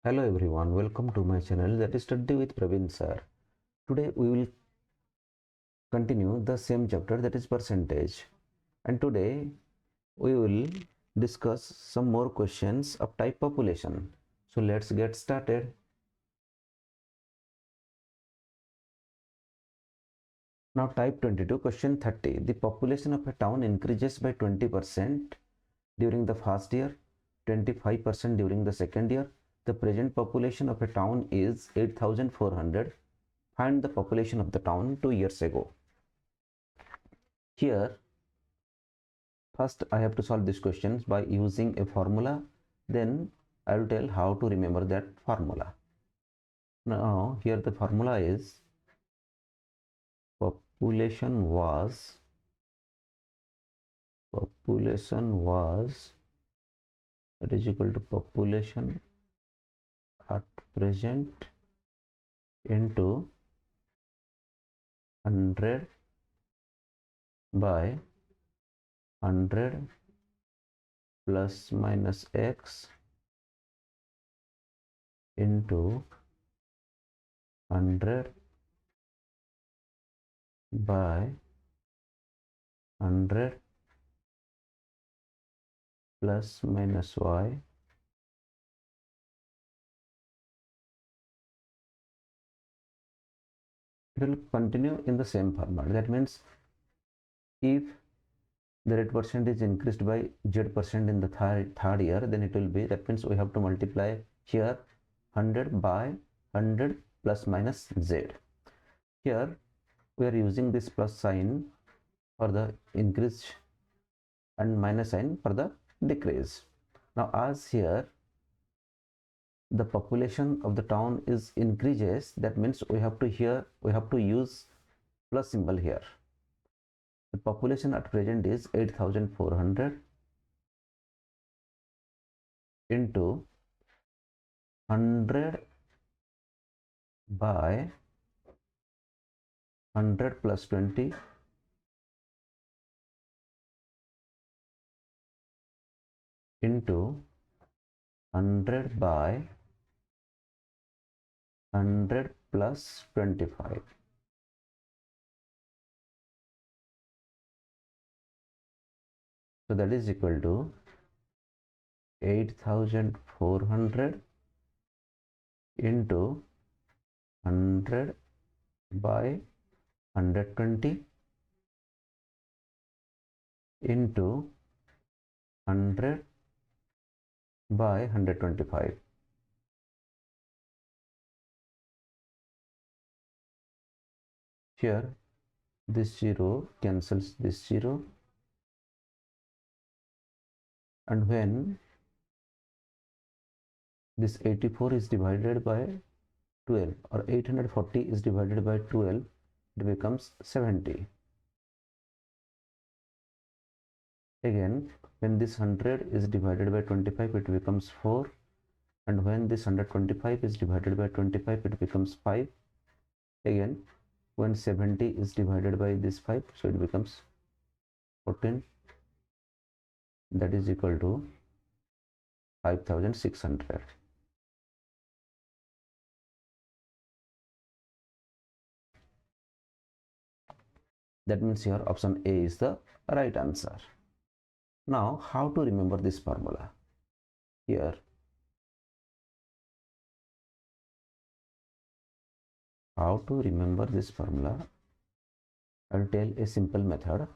Hello everyone, welcome to my channel, that is Study with Prabin sir. Today we will continue the same chapter, that is percentage, and today we will discuss some more questions of type population. So let's get started. Now type 22, question 30. The population of a town increases by 20% during the first year, 25% during the second year. The present population of a town is 8,400. Find the population of the town 2 years ago. Here, first I have to solve these questions by using a formula. Then I will tell how to remember that formula. Now, here the formula is population was that is equal to population at present into 100 by 100 plus minus x into 100 by 100 plus minus y it will continue in the same format. That means if the rate percentage increased by z% in the third year, then it will be, that means we have to multiply here 100 by 100 plus minus z. Here we are using this plus sign for the increase and minus sign for the decrease. Now as here the population of the town is increases, that means we have to use plus symbol here. The population at present is 8,400 into 100 by 100 plus 20 into 100 by 100 plus 25. So that is equal to 8,400 into 100 by 120 into 100 by 125. Here this 0 cancels this 0, and when this 84 is divided by 12 or 840 is divided by 12, it becomes 70. Again, when this 100 is divided by 25, it becomes 4, and when this 125 is divided by 25, it becomes 5. Again, when 70 is divided by this 5, so it becomes 14. That is equal to 5,600. That means here option A is the right answer. Now, how to remember this formula? Here, how to remember this formula? I'll tell a simple method.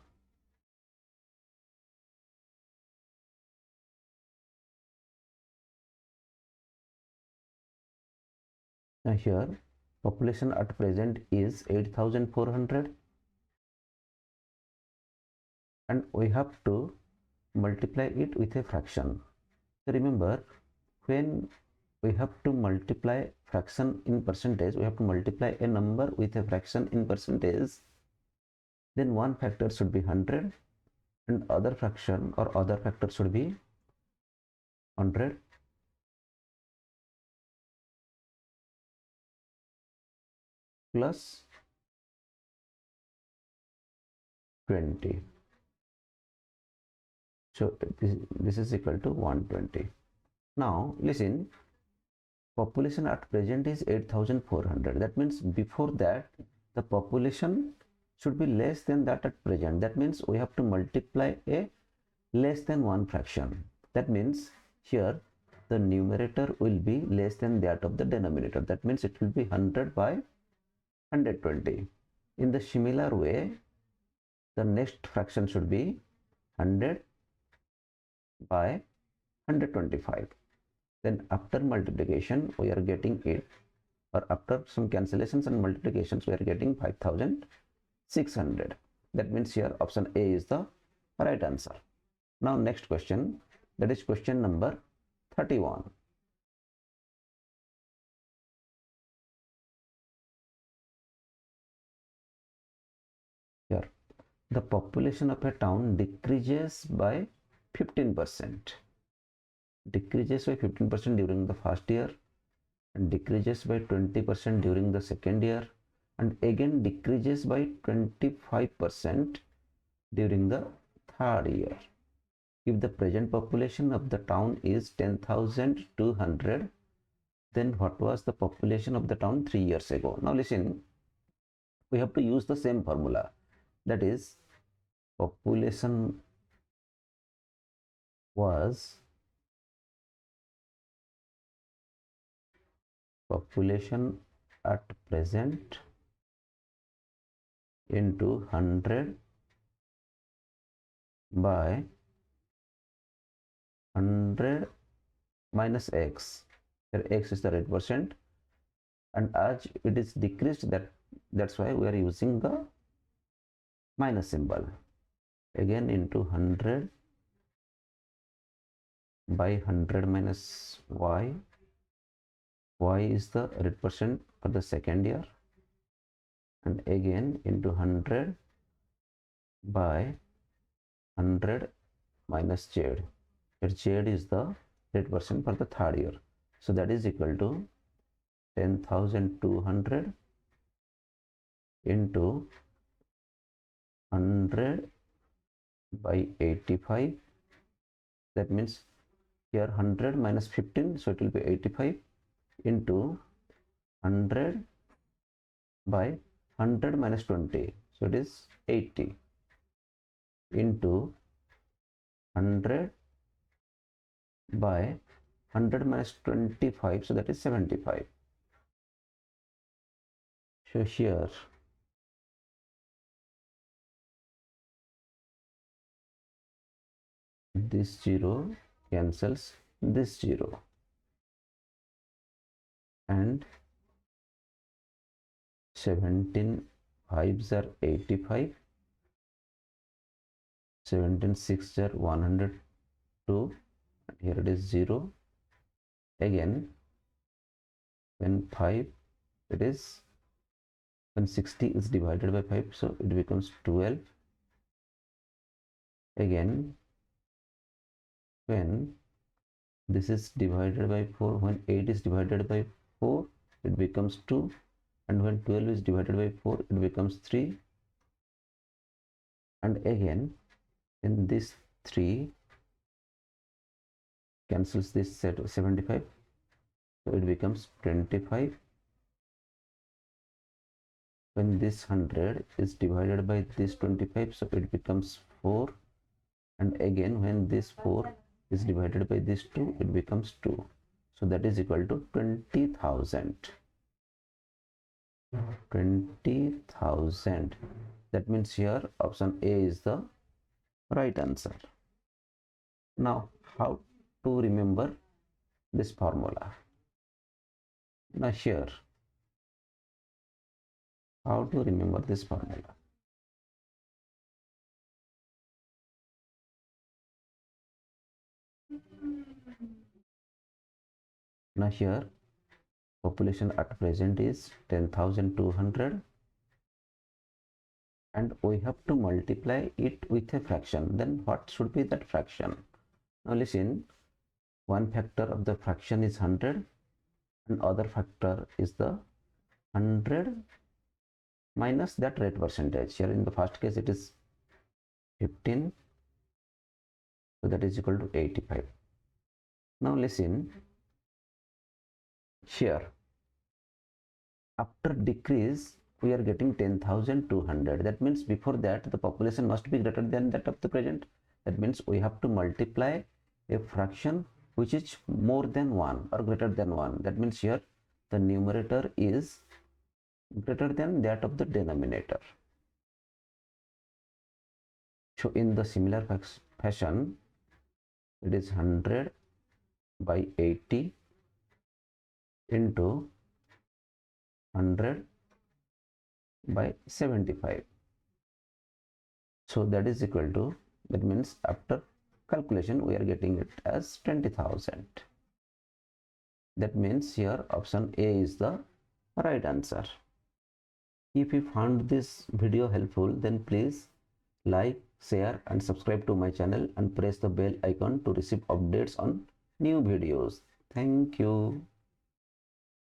Now here, population at present is 8,400, and we have to multiply it with a fraction. So remember, when we have to multiply fraction in percentage, we have to multiply a number with a fraction in percentage, then one factor should be 100 and other fraction or other factor should be 100 plus 20. So this is equal to 120. Now listen, population at present is 8,400. That means before that the population should be less than that at present. That means we have to multiply a less than one fraction. That means here the numerator will be less than that of the denominator. That means it will be 100 by 120. In the similar way, the next fraction should be 100 by 125. Then after multiplication we are getting it, or after some cancellations and multiplications we are getting 5,600. That means here option A is the right answer. Now next question, that is question number 31. Here the population of a town decreases by 15%. Decreases by 15% during the first year, and decreases by 20% during the second year, and again decreases by 25% during the third year. If the present population of the town is 10,200, then what was the population of the town 3 years ago? Now listen, we have to use the same formula, that is population was population at present into 100 by 100 minus x. Here x is the rate percent, and as it is decreased, that's why we are using the minus symbol. Again into 100 by 100 minus y. Y is the rate percent for the second year, and again into 100 by 100 minus z. Here z is the rate percent for the third year, so that is equal to 10,200 into 100 by 85. That means here 100 minus 15, so it will be 85 into 100 by 100 minus 20, so it is 80 into 100 by 100 minus 25, so that is 75. So here this 0 cancels this 0, and 17 5s are 85, 17 6s are 102, and here it is 0. Again when 5, it is when 60 is divided by 5, so it becomes 12. Again when this is divided by 4, when 8 is divided by 4, it becomes 2, and when 12 is divided by 4, it becomes 3. And again in this 3 cancels this set of 75, so it becomes 25. When this 100 is divided by this 25, so it becomes 4, and again when this 4 is divided by this 2, it becomes 2, so that is equal to 20,000. 20,000. That means here option A is the right answer. Now how to remember this formula? Now here, how to remember this formula? Now here population at present is 10,200, and we have to multiply it with a fraction. Then what should be that fraction? Now listen, one factor of the fraction is 100, and other factor is the 100 minus that rate percentage. Here in the first case it is 15, so that is equal to 85. Now listen, here after decrease we are getting 10,200. That means before that the population must be greater than that of the present. That means we have to multiply a fraction which is more than 1 or greater than 1. That means here the numerator is greater than that of the denominator. So in the similar fashion, it is 100 by 80 into 100 by 75. So that is equal to, that means after calculation we are getting it as 20,000. That means here option A is the right answer. If you found this video helpful, then please like, share and subscribe to my channel and press the bell icon to receive updates on new videos. Thank you.